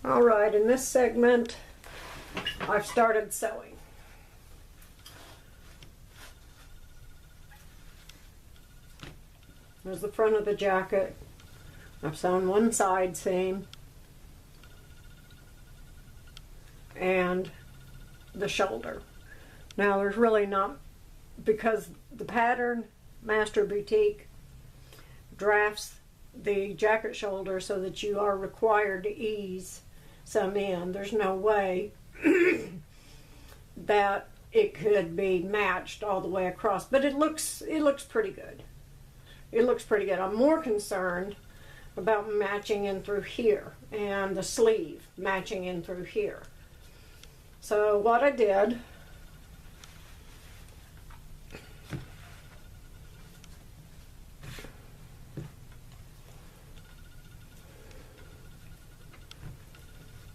Alright, in this segment, I've started sewing. There's the front of the jacket. I've sewn one side seam and the shoulder. Now there's really not, because the pattern Master Boutique drafts the jacket shoulder so that you are required to ease some in. There's no way that it could be matched all the way across, but it looks pretty good. It looks pretty good. I'm more concerned about matching in through here and the sleeve matching in through here. So what I did,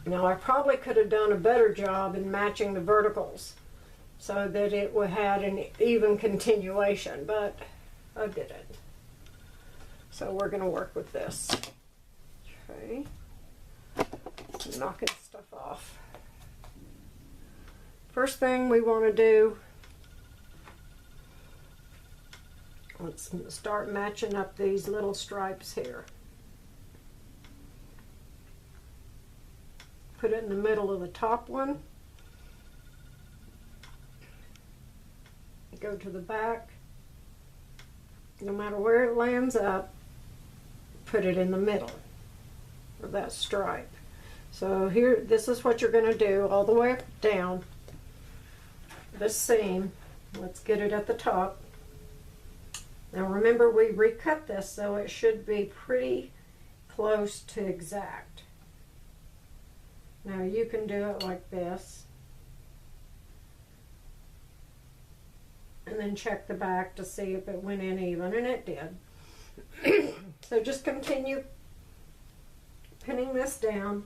now I probably could have done a better job in matching the verticals so that it had an even continuation, but I didn't. So we're going to work with this. Okay. Knocking stuff off. First thing we want to do, let's start matching up these little stripes here. Put it in the middle of the top one. Go to the back. No matter where it lands up, put it in the middle of that stripe. So here, this is what you're going to do all the way down this seam. Let's get it at the top. Now remember, we recut this, so it should be pretty close to exact. Now you can do it like this, and then check the back to see if it went in even, and it did. So just continue pinning this down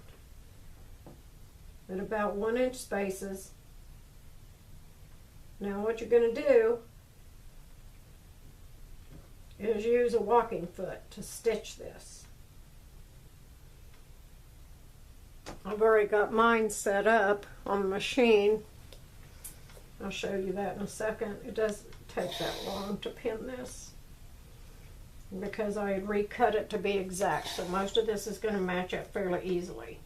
at about 1 inch spaces. Now what you're going to do is use a walking foot to stitch this. I've already got mine set up on the machine. I'll show you that in a second. It doesn't take that long to pin this because I had recut it to be exact, so most of this is going to match up fairly easily.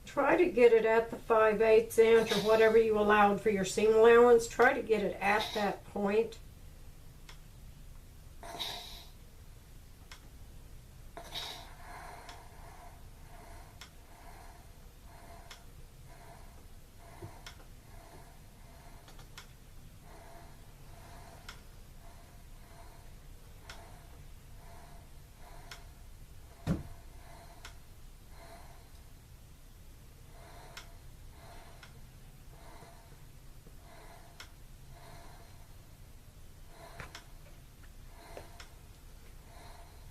Try to get it at the 5/8 inch or whatever you allowed for your seam allowance. Try to get it at that point.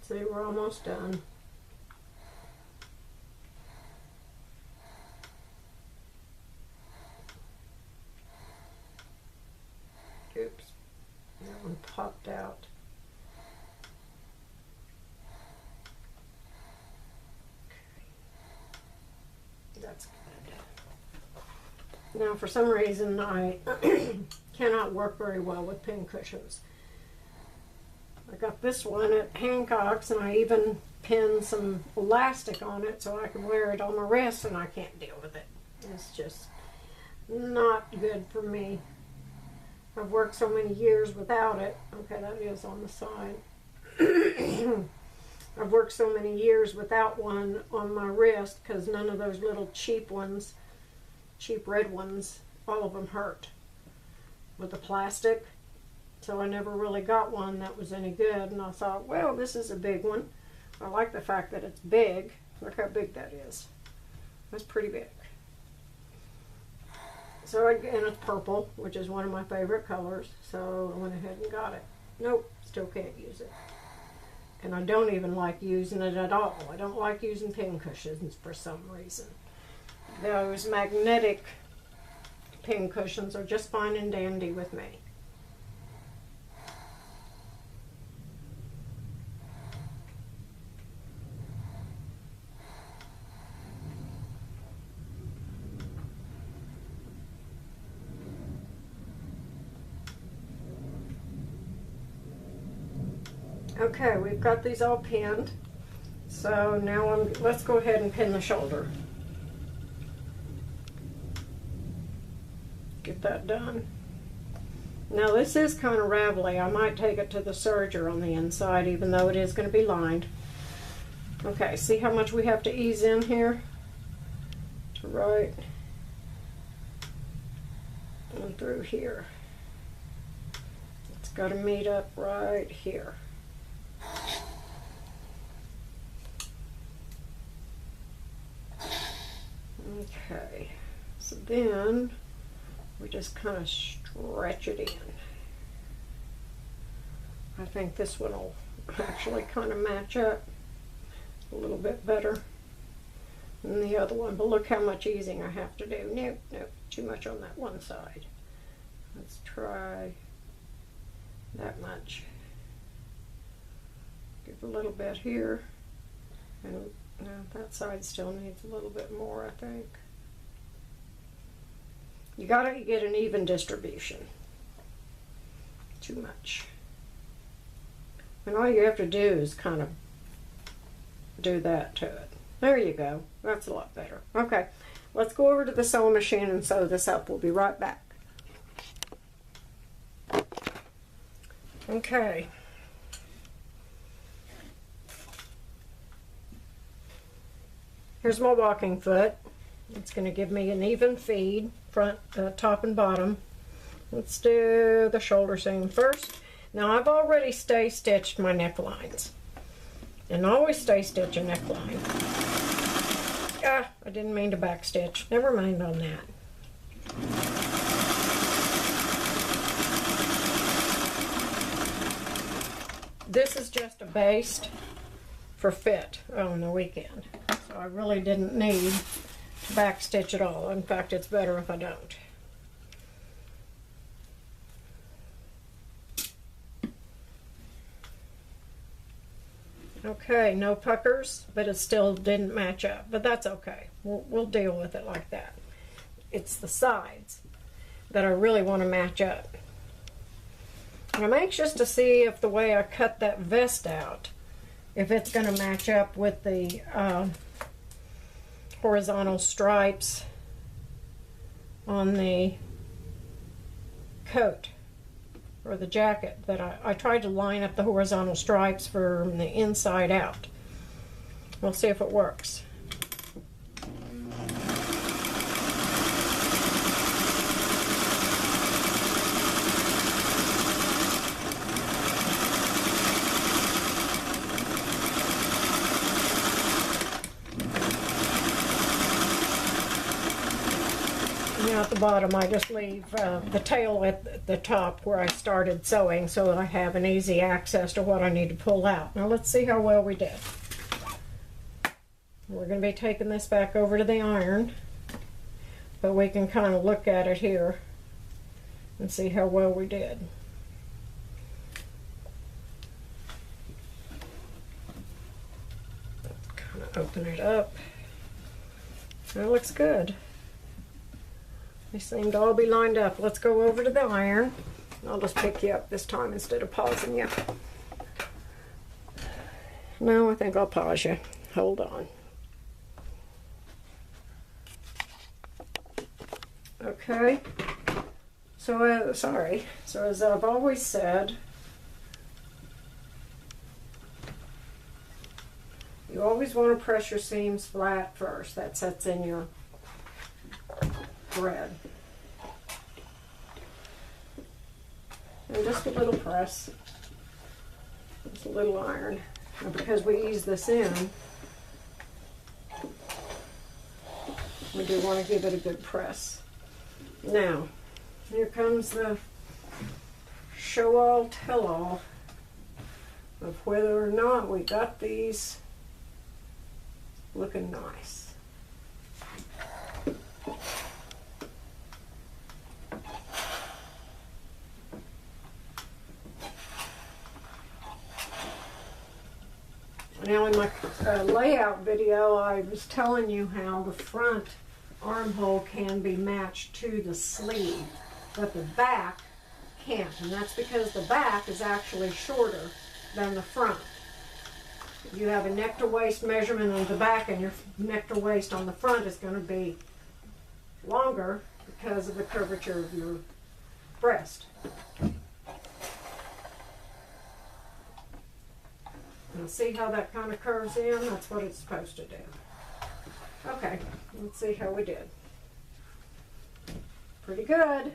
See, we're almost done. Oops, that one popped out. Okay. That's good. Now, for some reason, I cannot work very well with pin cushions. I got this one at Hancock's, and I even pinned some elastic on it so I can wear it on my wrist, and I can't deal with it. It's just not good for me. I've worked so many years without it. Okay, that is on the side. I've worked so many years without one on my wrist because none of those little cheap ones, cheap red ones, all of them hurt with the plastic. So I never really got one that was any good, and I thought, well, this is a big one. I like the fact that it's big. Look how big that is. That's pretty big. So and it's purple, which is one of my favorite colors, so I went ahead and got it. Nope, still can't use it. And I don't even like using it at all. I don't like using pin cushions for some reason. Those magnetic pin cushions are just fine and dandy with me. Okay, we've got these all pinned. So now let's go ahead and pin the shoulder. Get that done. Now this is kind of ravelly. I might take it to the serger on the inside, even though it is going to be lined. Okay, see how much we have to ease in here? To right and through here. It's got to meet up right here. Okay, so then we just kind of stretch it in. I think this one will actually kind of match up a little bit better than the other one, but look how much easing I have to do. Nope, nope, too much on that one side. Let's try that much. Give a little bit here, and no, that side still needs a little bit more, I think. You gotta get an even distribution. Too much. And all you have to do is kind of do that to it. There you go. That's a lot better. Okay, let's go over to the sewing machine and sew this up. We'll be right back. Okay. Here's my walking foot. It's going to give me an even feed, front, top and bottom. Let's do the shoulder seam first. Now I've already stay stitched my necklines. And always stay stitch a neckline. Ah, I didn't mean to back stitch. Never mind on that. This is just a baste for fit on the weekend. So I really didn't need to back stitch at all. In fact, it's better if I don't. Okay, no puckers, but it still didn't match up, but that's okay. We'll deal with it like that. It's the sides that I really want to match up. And I'm anxious to see if the way I cut that vest out, if it's going to match up with the horizontal stripes on the coat or the jacket. That I tried to line up the horizontal stripes from the inside out. We'll see if it works. Now at the bottom I just leave the tail at the top where I started sewing so that I have an easy access to what I need to pull out. Now let's see how well we did. We're going to be taking this back over to the iron, but we can kind of look at it here and see how well we did. Kind of open it up. That looks good. They seem to all be lined up. Let's go over to the iron. I'll just pick you up this time instead of pausing you. No, I think I'll pause you. Hold on. Okay. So, sorry. So as I've always said, you always want to press your seams flat first. That sets in your thread. And just a little press. Just a little iron. And because we ease this in, we do want to give it a good press. Now, here comes the show all tell all of whether or not we got these looking nice. Now in my layout video, I was telling you how the front armhole can be matched to the sleeve, but the back can't, and that's because the back is actually shorter than the front. You have a neck to waist measurement on the back, and your neck to waist on the front is going to be longer because of the curvature of your breast. Now see how that kind of curves in? That's what it's supposed to do. Okay, let's see how we did. Pretty good.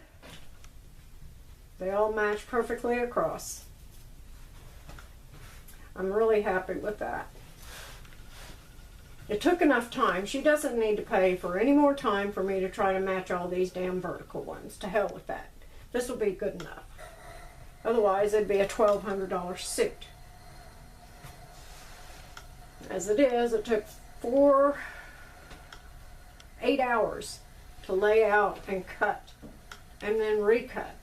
They all match perfectly across. I'm really happy with that. It took enough time. She doesn't need to pay for any more time for me to try to match all these damn vertical ones. To hell with that. This will be good enough. Otherwise, it'd be a $1,200 suit. As it is, it took 8 hours to lay out and cut and then recut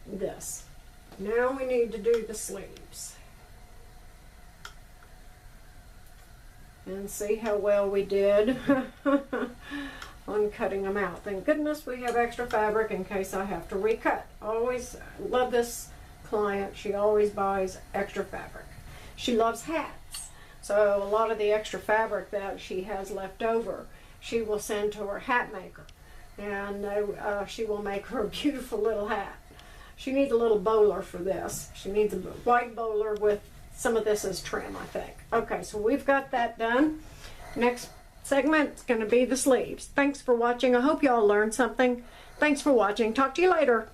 this. Now we need to do the sleeves and see how well we did on cutting them out. Thank goodness we have extra fabric in case I have to recut. Always love this client. She always buys extra fabric. She loves hats, so a lot of the extra fabric that she has left over she will send to her hat maker, and she will make her a beautiful little hat. She needs a little bowler for this. She needs a white bowler with some of this as trim, I think. Okay, so we've got that done. Next segment is going to be the sleeves. Thanks for watching. I hope y'all learned something. Thanks for watching. Talk to you later.